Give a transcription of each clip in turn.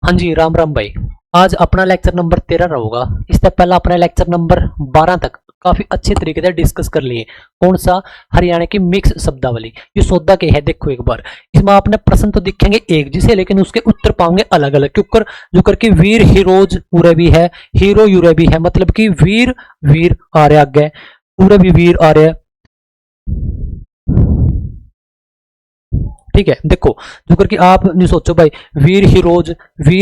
हाँ जी, राम राम भाई। आज अपना लेक्चर नंबर 13 रहेगा। इससे पहले अपना लेक्चर नंबर 12 तक काफी अच्छे तरीके से डिस्कस कर लिए। कौन सा? हरियाणा की मिक्स शब्दावली। ये सौदा के है, देखो एक बार। इसमें आपने प्रश्न तो दिखेंगे एक जैसे, लेकिन उसके उत्तर पाओगे अलग अलग। क्योंकि जो करके वीर हीरोज पूरे भी है, हीरो यूरे भी है, मतलब कि वीर वीर आ रहे आगे, पूरे भी वीर आ रहे। ठीक है, देखो जो करके आप नहीं सोचो भाई, वीर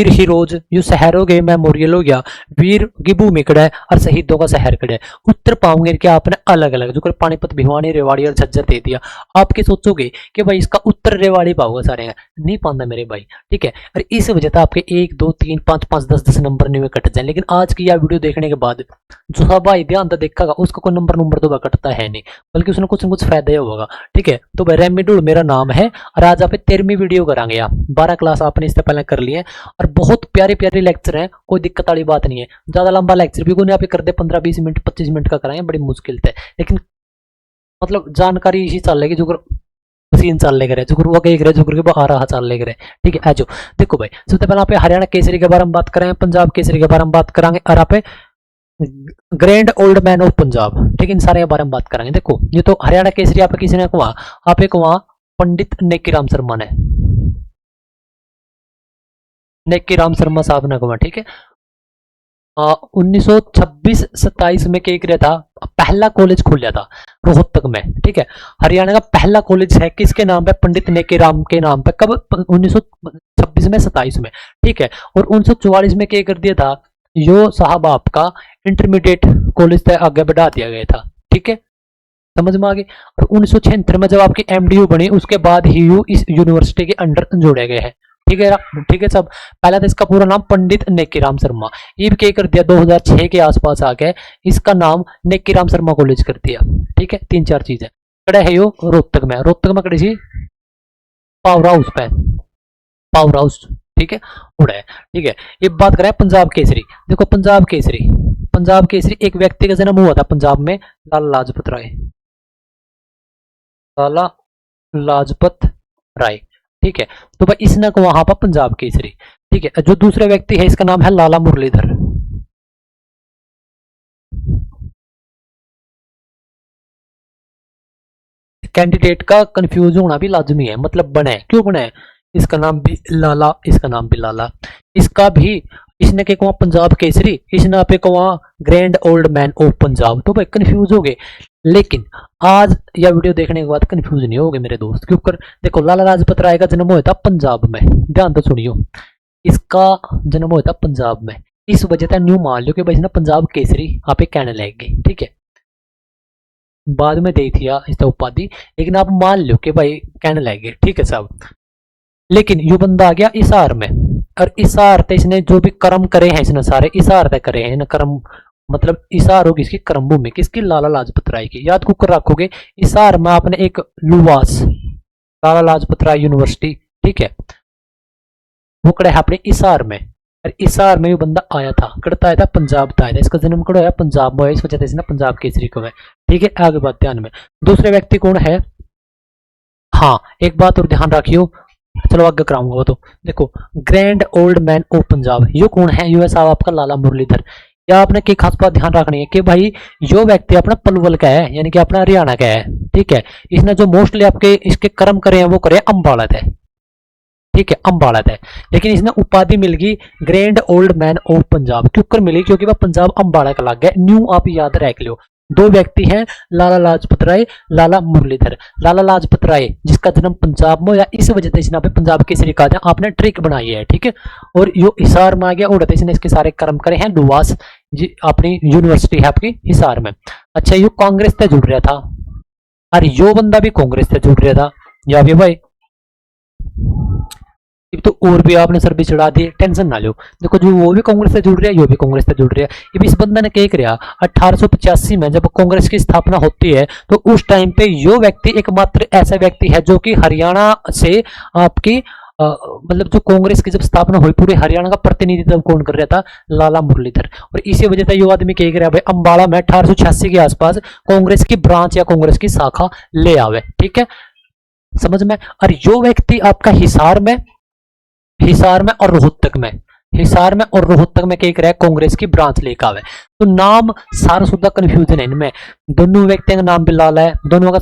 हीरोज यो शहर हो गए, मेमोरियल हो गया, वीर की भूमि कड़ा है और शहीदों का शहर कड़ा है। उत्तर पाओगे कि आपने अलग अलग, जो कर पानीपत, भिवानी, रेवाड़ी और झज्जर दे दिया। आपके सोचोगे कि भाई इसका उत्तर रेवाड़ी पाओगे सारे, नहीं पाता मेरे भाई। ठीक है, और इस वजह से आपके 1 2 3 5 5 10 10 नंबर नहीं कट जाए। लेकिन आज की यह वीडियो देखने के बाद जो सब भाई ध्यान से देखेगा उसका कोई नंबर नंबर तो कटता है नहीं, बल्कि उसने कुछ न कुछ फायदा ही होगा। ठीक है, तो भाई रेमिडुल मेरा नाम है और आज आप 13वीं वीडियो करांगे। आप 12 क्लास आपने इससे पहले कर लिए और बहुत प्यारे प्यारे लेक्चर हैं, कोई दिक्कत वाली बात नहीं है। ज्यादा लंबा लेक्चर भी कोई नहीं, आप कर दे 15 20 मिनट 25 मिनट का कराएंगे, बड़ी मुश्किल से। लेकिन मतलब जानकारी इसी चलेगी जो मशीन चल ले करे, जो वो कह रहे, जो करके आ रहा चल ले करे। ठीक है, जो देखो भाई, सबसे पहले आप हरियाणा केसरी के बारे में बात करें, पंजाब केसरी के बारे में बात करेंगे और आप grand old man of Punjab. ठीक है, इन सारे के बारे में बात करेंगे। देखो ये तो हरियाणा केसरी आप किसी ने कहा, आप एक वहां पंडित नेकीराम शर्मा ने, नेकीराम शर्मा साहब ने कहा। ठीक है, 1926-27 में क्या किया था, पहला कॉलेज खोला था रोहतक में। ठीक है, हरियाणा का पहला कॉलेज है किसके नाम पे? पंडित नेकीराम के नाम पे। कब? 1926 में 27 में। ठीक है, और 1944 में क्या कर दिया था, यो साहब आपका इंटरमीडिएट कॉलेज तक आगे बढ़ा दिया गया था। ठीक है, समझ में आ गई। और 1976 में जब आपकी एमडीयू बनी, उसके बाद ही यू इस यूनिवर्सिटी के अंडर जोड़े गए हैं। ठीक है, ठीक है सब। पहला था इसका पूरा नाम पंडित नेकीराम शर्मा। ये भी क्या कर दिया, 2006 के आसपास आके इसका नाम नेकीराम शर्मा कॉलेज कर दिया। ठीक है, 3 4 चीजें कड़े है यो रोहतक में, रोहतक में कड़ी सी पावर हाउस पे, पावर हाउस। ठीक है, उड़ा है। ठीक है, ये बात करें पंजाब केसरी। देखो पंजाब केसरी, पंजाब केसरी एक व्यक्ति का जन्म हुआ था पंजाब में, लाला लाजपत राय, लाला लाजपत राय। ठीक है, तो भाई इसने को वहां पर पंजाब केसरी। ठीक है, जो दूसरा व्यक्ति है इसका नाम है लाला मुरलीधर। कैंडिडेट का कंफ्यूज होना भी लाजमी है, मतलब बने क्यों बने, इसका नाम भी लाला, इसका नाम भी लाला, इसका भी इसने के कहा पंजाब केसरी, इसने पे कहा grand old man of Punjab. तो भाई कंफ्यूज हो गए। लेकिन आज यह वीडियो देखने के बाद कंफ्यूज नहीं होगे मेरे दोस्त, क्योंकि देखो लाला लाजपत राय का जन्म हुआ था पंजाब में, ध्यान तो सुनियो, इसका जन्म हुआ था पंजाब में। इस वजह से न्यू मान लो कि भाई ना पंजाब केसरी आप कहने लगे। ठीक है, बाद में दी थी इसका उपाधि, लेकिन आप मान लो कि भाई कहने लगे। ठीक है साहब, लेकिन यू बंदा आ गया इसार में, और इसार ते इसने जो भी कर्म करे हैं, इसने सारे इसार ते करे हैं कर्म। मतलब इसार होगी इसकी कर्म भूमि, किसकी? लाला लाजपत राय की। याद कुकर रखोगे, इसार में आपने एक लुवास, लाला लाजपत राय यूनिवर्सिटी। ठीक है, वो कड़ा है अपने इसार में, और इसार में भी बंदा आया था, कड़ता आया था पंजाब था, इसका जन्म कड़ा है पंजाब में, इस वजह से इसने पंजाब केसरी को है। ठीक है, आगे बात ध्यान में। दूसरे व्यक्ति कौन है? हाँ, एक बात और ध्यान रखियो, चलो आगे कराऊंगा वो तो। देखो grand old man of Punjab, यो कौन है? यू है साहब आपका लाला मुरलीधर। या आपने की खास बात ध्यान रखनी है कि भाई यो व्यक्ति अपना पलवल का है, यानी कि अपना हरियाणा का है। ठीक है, इसने जो मोस्टली आपके इसके कर्म करे हैं वो करे अम्बाड़ा है। ठीक है, अम्बाड़ा है, लेकिन इसने उपाधि मिल गई grand old man of Punjab. क्यों कर मिली? क्योंकि वह पंजाब अम्बाड़ा का लग गया। न्यू आप याद रख लो, दो व्यक्ति हैं, लाला लाजपत राय, लाला मुरलीधर। लाला लाजपत राय जिसका जन्म पंजाब में हुआ, इस वजह से इसने पे पंजाब केसरी कहा था, आपने ट्रिक बनाई है। ठीक है, और यो हिसार में आ गया, उड़ते इसने इसके सारे कर्म करे हैं। लुवास जी अपनी यूनिवर्सिटी है आपकी हिसार में। अच्छा, यो कांग्रेस से जुड़ रहा था, और यो बंदा भी कांग्रेस से जुड़ रहा था। या भी भाई तो और भी आपने सर भी चढ़ा दिए, टेंशन ना लो। देखो जो वो भी कांग्रेस से जुड़ रहा है, यो भी कांग्रेस से जुड़ रहा है। ये भी इस बंदा ने क्या किया, 1885 में जब कांग्रेस की स्थापना होती है, तो उस टाइम पे यो व्यक्ति एकमात्र ऐसा व्यक्ति है जो कि हरियाणा से आपकी मतलब जो कांग्रेस की जब स्थापना हुई, पूरे हरियाणा का प्रतिनिधित्व कौन कर रहा था? लाला मुरलीधर। और इसी वजह से यो आदमी क्या कर रहा है भाई, अम्बाड़ा में 1886 के आसपास कांग्रेस की ब्रांच या कांग्रेस की शाखा ले आवे। ठीक है, समझ में। और यो व्यक्ति आपका हिसार में और रोहतक में हिसार में और रोहतक में क्या करे कांग्रेस की ब्रांच लेकर आवे। तो नाम सारा सुधा कंफ्यूजन है इनमें। दोनों व्यक्तियों का नाम बिलाल है, दोनों का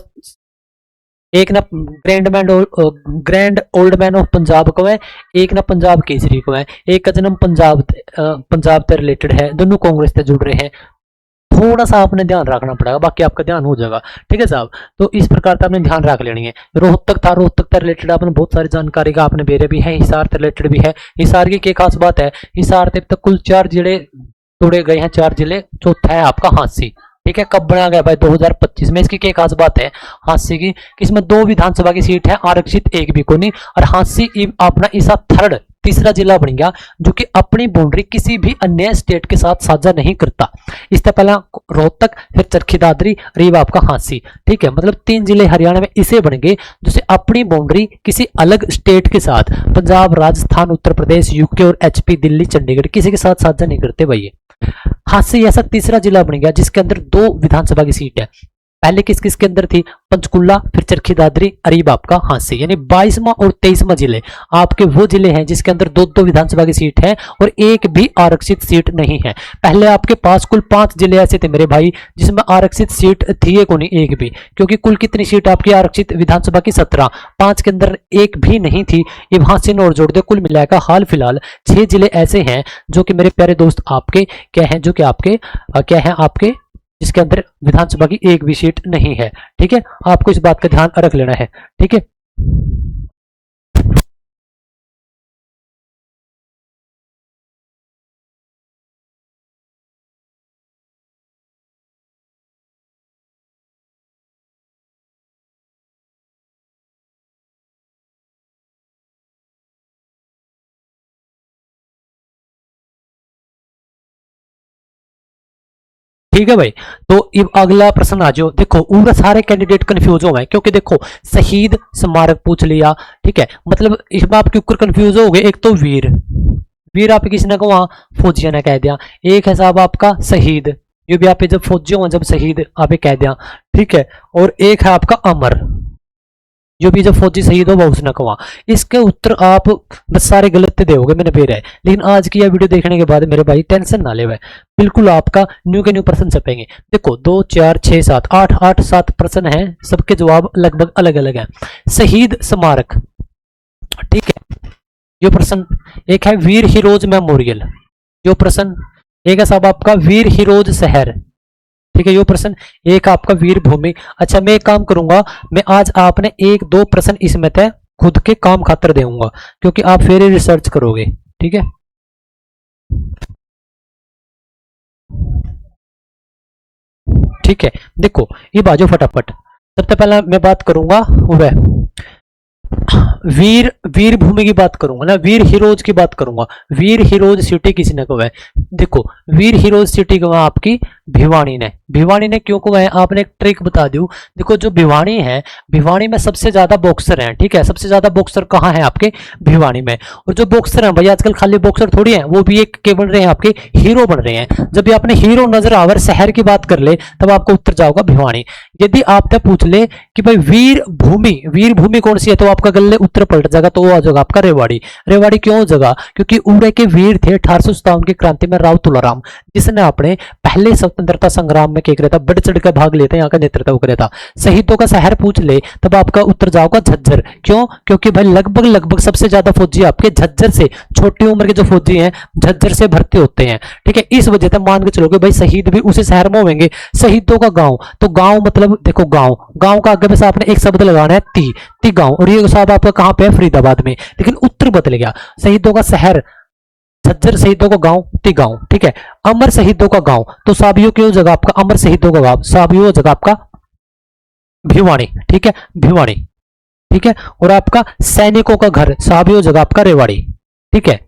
एक ना grand old man of Punjab को है, एक ना पंजाब केसरी को है, एक का जन्म पंजाब से रिलेटेड है, दोनों कांग्रेस से जुड़ रहे हैं। थोड़ा सा आपने ध्यान रखना पड़ेगा, बाकी आपका ध्यान हो जाएगा। ठीक है साहब, तो इस प्रकार से आपने ध्यान रख लेनी है। रोहतक था, रोहतक से रिलेटेड आपने बहुत सारी जानकारी का आपने बेरे भी है, हिसार से रिलेटेड भी है। हिसार की क्या खास बात है, हिसार से तक कुल 4 जिले तोड़े गए हैं, 4 जिले, चौथा है आपका हांसी। ठीक है, कब बनाया गया भाई 2025 में। इसकी क्या खास बात है हांसी की, कि इसमें 2 विधानसभा की सीट है आरक्षित, एक भी को नहीं। और हांसी अपना ऐसा तीसरा जिला बन गया जो कि अपनी बाउंड्री किसी भी अन्य स्टेट के साथ साझा नहीं करता। इससे पहला रोहतक, फिर चरखी दादरी, रीवा आपका हांसी। ठीक है, मतलब 3 जिले हरियाणा में इसे बन गए जिसे अपनी बाउंड्री किसी अलग स्टेट के साथ, पंजाब, राजस्थान, उत्तर प्रदेश, यूके और एचपी, दिल्ली, चंडीगढ़, किसी के साथ साझा नहीं करते भाई। हांसी ऐसा तीसरा जिला बन गया जिसके अंदर 2 विधानसभा की सीट है। पहले किस किस के अंदर थी, पंचकुला, फिर चरखी दादरी, अरीब आपका हांसी। यानी 22वां और 23वां जिले आपके वो जिले हैं जिसके अंदर 2-2 विधानसभा की सीट है और एक भी आरक्षित सीट नहीं है। पहले आपके पास कुल 5 जिले ऐसे थे मेरे भाई जिसमें आरक्षित सीट थी एक नहीं, एक भी, क्योंकि कुल कितनी सीट आपकी आरक्षित विधानसभा की 17, 5 के अंदर एक भी नहीं थी। ये वहां से नोट जोड़ दे, कुल मिलाकर हाल फिलहाल 6 जिले ऐसे हैं जो कि मेरे प्यारे दोस्त आपके क्या है, जो कि आपके क्या है आपके जिसके अंदर विधानसभा की एक भी सीट नहीं है। ठीक है, आपको इस बात का ध्यान रख लेना है। ठीक है, ठीक है भाई। तो अब अगला प्रश्न आ जाओ। देखो पूरा सारे कैंडिडेट कंफ्यूज हो गए क्योंकि देखो शहीद स्मारक पूछ लिया। ठीक है, मतलब इसमें आपके ऊपर कंफ्यूज हो गए। एक तो वीर, वीर आप किसने को वहां फौजिया ने कह दिया। एक है साहब आपका शहीद, ये भी आप जब फौजी हो जब शहीद आप कह दिया। ठीक है, और एक है आपका अमर, जो भी जब फौजी शहीद हो वो उसने कहा। इसके उत्तर आप बस सारे गलत दोगे, मैंने बेर है। लेकिन आज की यह वीडियो देखने के बाद मेरे भाई टेंशन ना ले, बिल्कुल आपका न्यू के न्यू प्रश्न छपेंगे। देखो 2 4 6 7 8 8 7 प्रश्न है, सबके जवाब लगभग अलग अलग है। शहीद स्मारक, ठीक है, जो प्रश्न एक है वीर हीरोज मेमोरियल, जो प्रश्न एक है साहब आपका वीर हीरोज शहर। ठीक है, ये प्रश्न एक आपका वीर भूमि। अच्छा, मैं एक काम करूंगा, मैं आज आपने 1-2 प्रश्न इसमें तय खुद के काम खातर दूंगा क्योंकि आप फिर ही रिसर्च करोगे। ठीक है, ठीक है, देखो ये बाजू फटाफट। सबसे पहला मैं बात करूंगा वह वीर वीर भूमि की बात करूंगा ना, वीर हीरोज की बात करूंगा। वीर हीरोज सिटी किसने को है, देखो वीर हीरोज सिटी को आपकी भिवानी ने। भिवानी ने क्यों को है, आपने एक ट्रिक बता दूं। देखो जो भिवानी है, भिवानी में सबसे ज्यादा बॉक्सर हैं। ठीक है, सबसे ज्यादा बॉक्सर कहाँ है आपके भिवानी में। और जो बॉक्सर हैं भाई आजकल खाली बॉक्सर थोड़ी है, वो भी एक के बन रहे हैं आपके हीरो बन रहे हैं। जब भी आपने हीरो नजर आवर शहर की बात कर ले तब आपको उत्तर जाओगा भिवानी। यदि आपने पूछ ले कि भाई वीर भूमि कौन सी है तो आपका गले उत्तर पलट जाएगा, तो वो आ जाएगा आपका रेवाड़ी। रेवाड़ी क्यों हो जाएगा, क्योंकि उड़े के वीर थे 1857 की क्रांति में राव तुलाराम, जिसने अपने पहले स्वतंत्रता संग्राम में क्या था, बढ़ चढ़ कर भाग लेते, यहाँ का नेतृत्व करे था। शहीदों का शहर पूछ ले तब आपका उत्तर जाओगा झज्जर। क्यों, क्योंकि भाई लगभग सबसे ज्यादा फौजी आपके झज्जर से, छोटी उम्र के जो फौजी हैं झज्जर से भर्ती होते हैं। ठीक है, इस वजह से मान के चलोगे भाई शहीद भी उसी शहर में होंगे। शहीदों का गांव, तो गांव मतलब देखो गांव का आगे बस आपने एक शब्द लगाना है ती गांव, और ये साहब आपका कहां पे है, फरीदाबाद में। लेकिन उत्तर बदल गया, शहीदों का शहर झज्जर, शहीदों का गांव ती गांव। ठीक है, अमर शहीदों का गांव, तो साबियो की जगह आपका अमर शहीदों का गांव, साबियो जगह आपका भिवानी। ठीक है, भिवानी। ठीक है, और आपका सैनिकों का घर साबियो जगह आपका रेवाड़ी। ठीक है,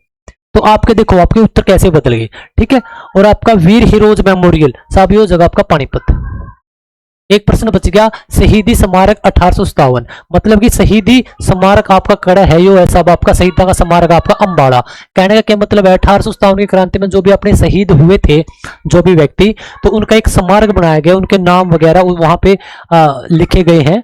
तो आपके देखो आपके उत्तर कैसे बदल गए। ठीक है, और आपका वीर हीरोज मेमोरियल साबियो जगह आपका पानीपत। एक प्रश्न बच गया, शहीदी स्मारक 1857, मतलब कि शहीदी स्मारक आपका कड़ा है यो है सब आपका, शहीदा का स्मारक आपका अंबाड़ा। कहने का क्या मतलब है, 1857 की क्रांति में जो भी अपने शहीद हुए थे जो भी व्यक्ति, तो उनका एक स्मारक बनाया गया, उनके नाम वगैरह वहां पे लिखे गए हैं।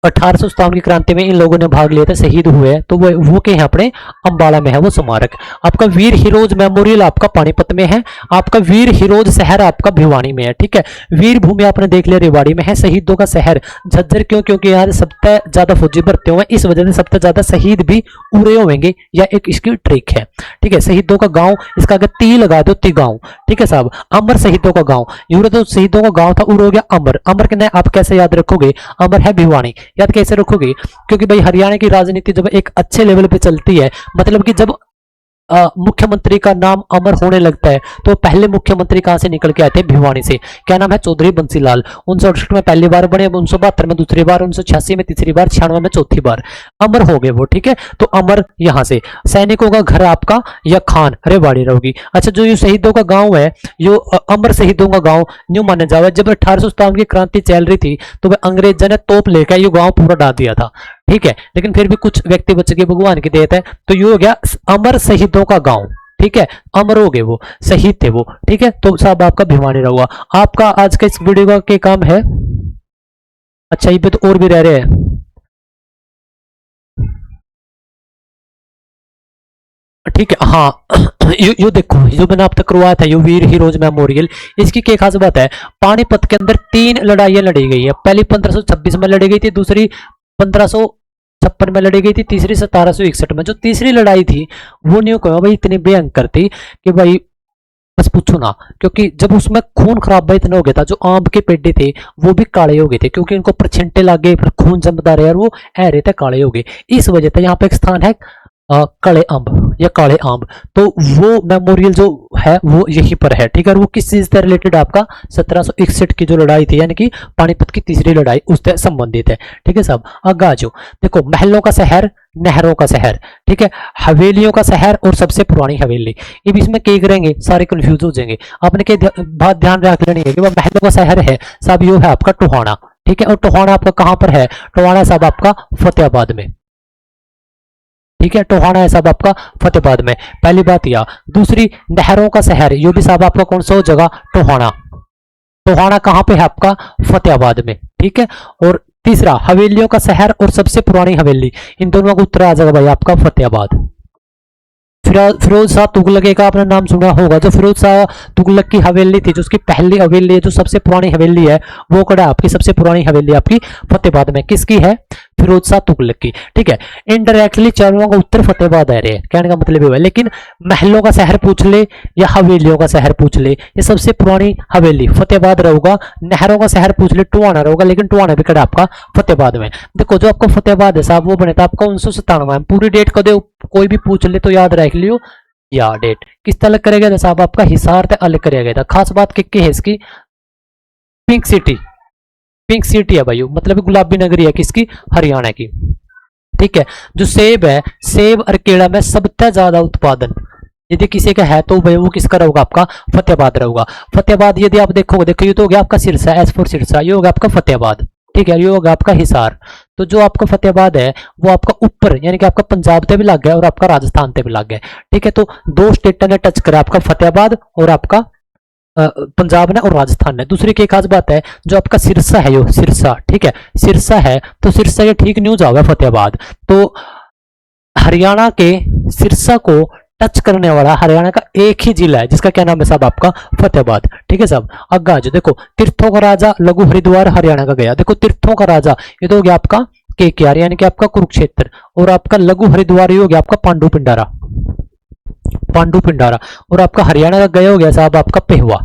1857 की क्रांति में इन लोगों ने भाग लिया था, शहीद हुए हैं, तो वो कहीं अपने अंबाला में है वो स्मारक। आपका वीर हीरोज मेमोरियल आपका पानीपत में है, आपका वीर हीरोज शहर आपका भिवानी में है। ठीक है, वीर भूमि आपने देख लिया रेवाड़ी में है, शहीदों का शहर झज्जर। क्यों? क्योंकि यहाँ सबसे ज्यादा फौजी भर्ती हुए, इस वजह से सबसे ज्यादा शहीद भी उरे होंगे, या एक इसकी ट्रिक है। ठीक है, शहीदों का गांव, इसका अगर ती लगा दो, ती गांव। ठीक है साहब, अमर शहीदों का गांव, यूरो तो शहीदों का गांव था, उर हो गया अमर। अमर के आप कैसे याद रखोगे? अमर है भिवानी, याद कैसे रखोगे? क्योंकि भाई हरियाणा की राजनीति जब एक अच्छे लेवल पे चलती है, मतलब कि जब मुख्यमंत्री का नाम अमर होने लगता है, तो पहले मुख्यमंत्री कहां से निकल के आए थे? भिवानी से। क्या नाम है? चौधरी बंसीलाल। 1968 में पहली बार बने, 1972 में दूसरी बार, 1986 में तीसरी बार, 96 में चौथी बार अमर हो गए वो। ठीक है, तो अमर यहां से। सैनिकों का घर आपका या खान रेवाड़ी रहोगी। अच्छा, जो ये शहीदों का गांव है, यो अमर शहीदों का गांव न्यू माना जावे। जब 1857 की क्रांति चल रही थी, तो वह अंग्रेजों ने तोप लेकर ये गांव पूरा डाल दिया था। ठीक है, लेकिन फिर भी कुछ व्यक्ति बच गए, भगवान की देत है। तो ये हो गया अमर शहीदों का गांव। ठीक है, अमर हो गए वो, शहीद थे वो। ठीक है, तो साहब आपका भिवानी रहुआ। आपका आज का इस वीडियो का क्या काम है? अच्छा, ये पे तो और भी रह रहे हैं। ठीक है, हाँ यो देखो, जो मैंने आप तक करवाया था, यो वीर हीरोज मेमोरियल, इसकी क्या खास बात है? पानीपत के अंदर 3 लड़ाइयां लड़ी गई है। पहली 1526 में लड़ी गई थी, दूसरी 1556 में लड़ी गई थी, तीसरी 1761 में। जो तीसरी लड़ाई थी वो नहीं कहो भाई इतनी भयंकर थी कि भाई बस पूछो ना, क्योंकि जब उसमें खून खराबा इतना हो गया था, जो आम के पेड़े थे वो भी काले हो गए थे, क्योंकि इनको परछिंटे लग गए, फिर खून जमता रहे और वो ऐरे थे, काले हो गए। इस वजह से यहाँ पे एक स्थान है काले अम्ब या काले आम्ब, तो वो मेमोरियल जो है वो यहीं पर है। ठीक है, और वो किस चीज से रिलेटेड? आपका 1761 की जो लड़ाई थी, यानी कि पानीपत की तीसरी लड़ाई, उससे संबंधित है। ठीक है साहब, आगे आ जाओ। देखो, महलों का शहर, नहरों का शहर, ठीक है, हवेलियों का शहर और सबसे पुरानी हवेली। अब इसमें क्या करेंगे? सारे कंफ्यूज हो जाएंगे। आपने क्या बात ध्यान रख लेनी है कि वो महलों का शहर है साहब, यो है आपका टोहाना। ठीक है, और टोहाना आपका कहां पर है? टोहाना साहब आपका फतेहाबाद में। ठीक है, टोहाना है साहब आपका फतेहाबाद में। पहली बात यह। दूसरी, नहरों का शहर, ये भी साहब आपका कौन सा जगह? टोहाना। टोहाना कहां पे है आपका? फतेहाबाद में। ठीक है, और तीसरा, हवेलियों का शहर और सबसे पुरानी हवेली, इन दोनों का उत्तर आ जाएगा भाई आपका फतेहाबाद। फिरोज शाह तुगलक का आपने नाम सुना होगा। जो फिरोज शाह तुगलक की हवेली थी, जो उसकी पहली हवेली है, जो सबसे पुरानी हवेली है, वो कड़ा आपकी सबसे पुरानी हवेली आपकी फतेहाबाद में। किसकी है? फिरोज शाह तुगलक की। ठीक है, इनडायरेक्टली चारों का उत्तर फतेहाबाद आ रहे हैं, कहने का मतलब है। लेकिन महलों का शहर पूछ ले या हवेलियों का शहर पूछ ले, ये सबसे पुरानी हवेली फतेहाबाद रहेगा। नहरों का शहर पूछ ले, टोहाना रहेगा, लेकिन टोहाना भी कड़ा आपका फतेहाबाद में। देखो, जो आपका फतेहाबाद है साहब, वो बने था आपका 1997 में। पूरी डेट कदे कोई भी पूछ ले तो याद रख लियो, या डेट किस तरह करेगा गया था साहब? आपका हिसार तक अलग कराया गया था। खास बात क्या है इसकी? पिंक सिटी, पिंक सिटी है भाई, मतलब गुलाबी नगरी है किसकी? हरियाणा की। ठीक है, जो सेब है, सेब और केला में सबसे ज्यादा उत्पादन यदि किसी का है तो भाई वो किसका रहेगा? आपका फतेहाबाद रहेगा। फतेहाबाद यदि आप देखोगे, देखो ये तो हो गया आपका सिरसा, एस फोर सिरसा, ये हो गया आपका फतेहाबाद। ठीक है, ये होगा आपका हिसार। तो जो आपका फतेहाबाद है वो आपका ऊपर, यानी कि आपका पंजाब से भी लग गया और आपका राजस्थान से भी लग गया। ठीक है, तो 2 स्टेट ने टच करा, आपका फतेहाबाद और आपका पंजाब ने और राजस्थान ने। दूसरी की खास बात है, जो आपका सिरसा है, यो सिरसा, ठीक है, सिरसा है, तो सिरसा ये ठीक न्यूज आ गया फतेहाबाद। तो हरियाणा के सिरसा को टच करने वाला हरियाणा का एक ही जिला है, जिसका क्या नाम है साहब? आपका फतेहाबाद। ठीक है साहब, आगे आज देखो, तीर्थों का राजा लघु हरिद्वार हरियाणा का गया। देखो, तीर्थों का राजा ये तो हो गया आपका केकेआर, यानी कि आपका कुरुक्षेत्र, और आपका लघु हरिद्वार ये हो गया आपका पांडु पिंडारा, पांडु पिंडारा, और आपका हरियाणा का गया हो गया साहब आपका पेहवा।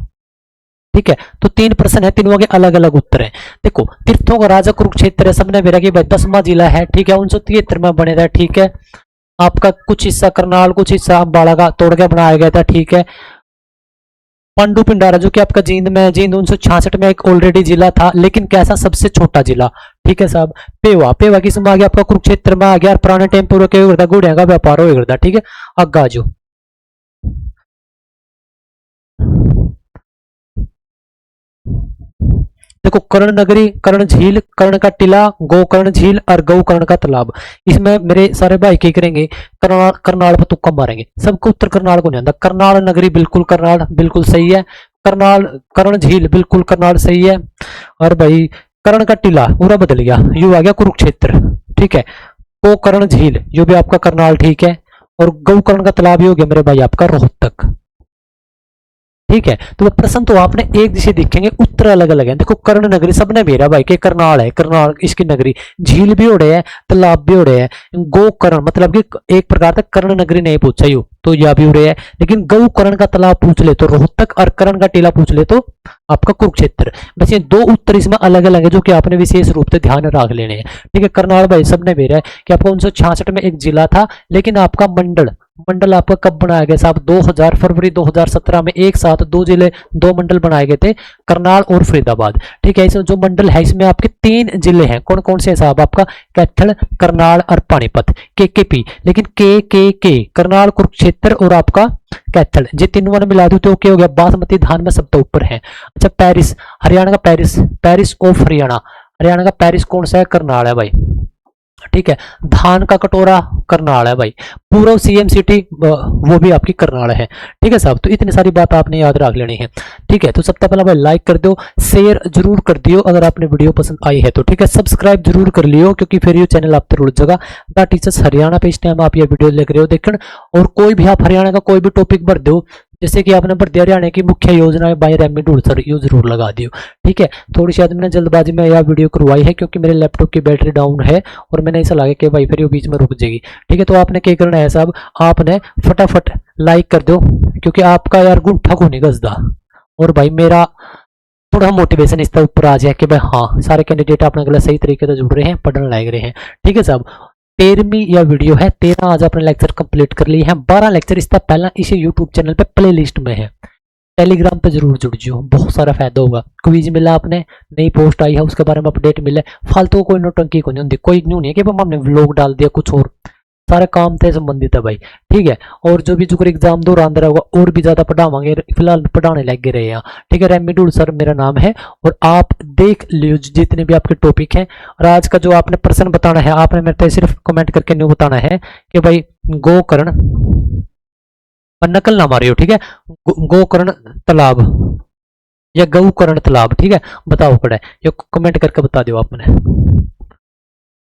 ठीक है, तो 3 प्रश्न है, तीनों के अलग अलग उत्तर है। देखो, तीर्थों का राजा कुरुक्षेत्र है, सबने मेरा कि 10वां जिला है। ठीक है, 1973 में बने था। ठीक है, आपका कुछ हिस्सा करनाल, कुछ हिस्सा अम्बाला का तोड़ के बनाया गया था। ठीक है, पांडु पिंडारा जो कि आपका जींद में, जींद 1966 में एक ऑलरेडी जिला था, लेकिन कैसा? सबसे छोटा जिला। ठीक है साहब, पेवा, पेवा किसमें आ गया? आपका कुरुक्षेत्र में आ गया। पुराने टाइम पूरा क्या करता? घोड़िया का व्यापार हो करता। ठीक है, अगाजो देखो, कर्ण नगरी, कर्ण झील, कर्ण का टीला, गोकर्ण झील और गौकर्ण का तालाब। इसमें मेरे सारे भाई क्या करेंगे? करनाल, करनाल पर तुक्का मारेंगे। सबको उत्तर करनाल को नहीं आता। करनाल नगरी बिल्कुल, करनाल बिल्कुल सही है। करनाल, कर्ण झील बिल्कुल करनाल सही है। और भाई कर्ण का टीला पूरा बदल गया, यू आ गया कुरुक्षेत्र। ठीक है, गोकर्ण झील जो भी आपका करनाल। ठीक है, और गौकर्ण का तालाब हो गया मेरे भाई आपका रोहतक। ठीक है, तो वो प्रश्न तो आपने एक जैसे दिखेंगे, उत्तर अलग अलग है। देखो कर्ण नगरी सबने मेरा भाई के करनाल है, करनाल इसकी नगरी, झील भी उड़े है, तालाब भी उड़े है। गोकर्ण मतलब कि एक प्रकार से कर्ण नगरी नहीं पूछा यू तो यह भी उड़े है, लेकिन गौकर्ण का तालाब पूछ ले तो रोहतक, और कर्ण का टीला पूछ ले तो आपका कुरुक्षेत्र। बस ये दो उत्तर इसमें अलग अलग है जो कि आपने विशेष रूप से ध्यान रख लेने हैं। ठीक है, करनाल भाई सबने मेरा है कि आपको 1966 में एक जिला था, लेकिन आपका मंडल मंडल आपका कब बनाया गया साहब? 2000 फरवरी 2017 में एक साथ दो जिले, दो मंडल बनाए गए थे, करनाल और फरीदाबाद। ठीक है, इसमें जो मंडल है इसमें आपके 3 जिले हैं। कौन कौन से साहब? आपका कैथल, करनाल और पानीपत, के। लेकिन के करनाल, कुरुक्षेत्र और आपका कैथल, ये तीनों ने मिला दो तो क्या हो गया? बासमती धान में सब तो ऊपर है। अच्छा, पेरिस, हरियाणा का Paris, Paris of Haryana, Haryana का पेरिस कौन सा है? करनाल है भाई। ठीक है, धान का कटोरा करनाल है भाई। पूर्व सीएम सिटी वो भी आपकी करनाल है। ठीक है साहब, तो इतनी सारी बात आपने याद रख लेनी है। ठीक है, तो सबसे पहले भाई लाइक कर दो, शेयर जरूर कर दियो अगर आपने वीडियो पसंद आई है तो। ठीक है, सब्सक्राइब जरूर कर लियो क्योंकि फिर ये चैनल आप जरूर जगह द टीचर्स हरियाणा पे इस टाइम आप ये वीडियो देख रहे हो देखने। और कोई भी आप हरियाणा का कोई भी टॉपिक भर दो, जैसे कि आपने भर दिया हरियाणा की मुख्य योजना bye ramie Dhull sir, you जरूर लगा दियो। ठीक है, थोड़ी शायद मैंने जल्दबाजी में यह वीडियो करवाई है क्योंकि मेरे लैपटॉप की बैटरी डाउन है और मैंने ऐसा लगा कि भाई फिर ये बीच में रुक जाएगी। ठीक है, तो आपने क्या करना है साहब, आपने फटाफट लाइक कर दो क्योंकि आपका यार गुंठा को नहीं गजदा, और भाई मेरा थोड़ा मोटिवेशन इस तरह ऊपर आ जाए कि भाई हाँ सारे कैंडिडेट अपने गलत सही तरीके से जुड़ रहे हैं, पढ़ने लग रहे हैं। ठीक है साहब, 13वीं यह वीडियो है, 13 आज अपने लेक्चर कंप्लीट कर लिए हैं। 12 लेक्चर इसका पहला इसी यूट्यूब चैनल पे प्ले लिस्ट में है। टेलीग्राम पे जरूर जुड़ जाओ, बहुत सारा फायदा होगा। क्विज मिला आपने, नई पोस्ट आई है उसके बारे में अपडेट मिले, फालतू कोई नोटंकी को नहीं होती, कोई न्यू नहीं है कि हमने व्लॉग डाल दिया कुछ और, सारे काम से संबंधित है भाई। ठीक है, और जो भी जो एग्जाम दौरान होगा और भी ज्यादा पढ़ावांगे, फिलहाल पढ़ाने लगे रहे हैं। ठीक है, रेमी ढूल सर मेरा नाम है, और आप देख लो जितने भी आपके टॉपिक हैं। और आज का जो आपने प्रश्न बताना है, आपने मेरे सिर्फ कमेंट करके न्यू बताना है कि भाई गोकर्ण, नकल ना मारियो। ठीक है, गोकर्ण तालाब या गौकर्ण तालाब। ठीक है, बताओ पड़ा है, ये कमेंट करके बता दो आपने।